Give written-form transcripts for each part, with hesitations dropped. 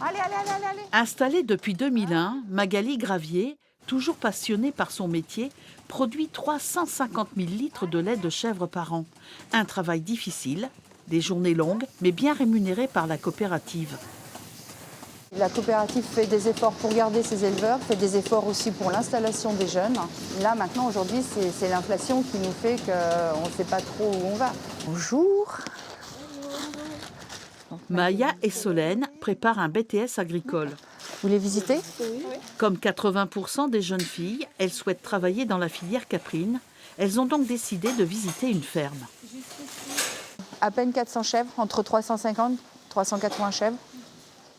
Allez, allez, allez, allez, allez. Installée depuis 2001, Magali Gravier, toujours passionnée par son métier, produit 350 000 litres de lait de chèvre par an. Un travail difficile, des journées longues, mais bien rémunérées par la coopérative. La coopérative fait des efforts pour garder ses éleveurs, fait des efforts aussi pour l'installation des jeunes. Là, maintenant, aujourd'hui, c'est l'inflation qui nous fait qu'on ne sait pas trop où on va. Bonjour. Maya et Solène préparent un BTS agricole. Vous voulez visiter? Comme 80% des jeunes filles, elles souhaitent travailler dans la filière caprine. Elles ont donc décidé de visiter une ferme. À peine 400 chèvres, entre 350 et 380 chèvres.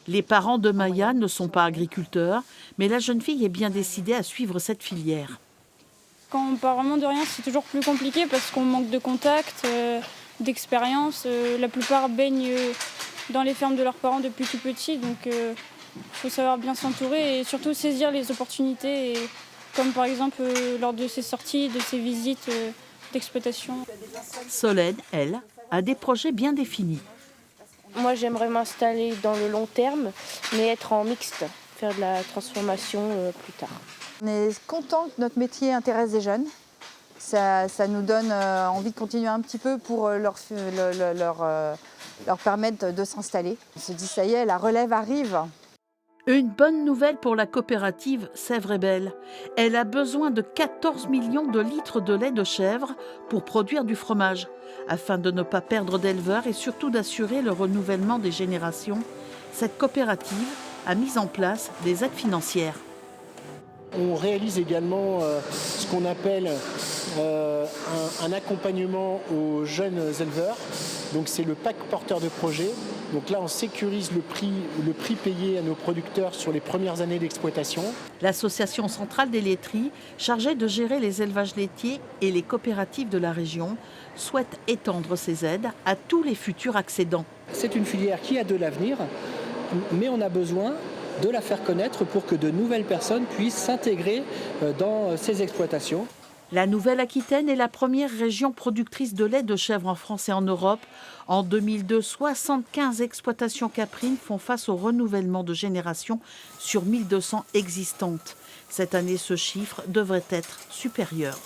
Les parents de Maya ne sont pas agriculteurs, mais la jeune fille est bien décidée à suivre cette filière. Quand on part vraiment de rien, c'est toujours plus compliqué parce qu'on manque de contacts, d'expérience. La plupart baignent dans les fermes de leurs parents depuis tout petit, donc il faut savoir bien s'entourer et surtout saisir les opportunités, comme par exemple lors de ces sorties, de ces visites d'exploitation. Solène, elle, a des projets bien définis. Moi, j'aimerais m'installer dans le long terme, mais être en mixte, faire de la transformation plus tard. On est content que notre métier intéresse des jeunes. Ça nous donne envie de continuer un petit peu pour leur permettre de s'installer. On se dit, ça y est, la relève arrive. Une bonne nouvelle pour la coopérative Sèvres et Belle. Elle a besoin de 14 millions de litres de lait de chèvre pour produire du fromage. Afin de ne pas perdre d'éleveurs et surtout d'assurer le renouvellement des générations, cette coopérative a mis en place des aides financières. On réalise également ce qu'on appelle un accompagnement aux jeunes éleveurs. Donc c'est le pack porteur de projet. Donc là, on sécurise le prix payé à nos producteurs sur les premières années d'exploitation. L'Association centrale des laiteries, chargée de gérer les élevages laitiers et les coopératives de la région, souhaite étendre ces aides à tous les futurs accédants. C'est une filière qui a de l'avenir, mais on a besoin de la faire connaître pour que de nouvelles personnes puissent s'intégrer dans ces exploitations. La Nouvelle-Aquitaine est la première région productrice de lait de chèvre en France et en Europe. En 2002, 75 exploitations caprines font face au renouvellement de génération sur 1200 existantes. Cette année, ce chiffre devrait être supérieur.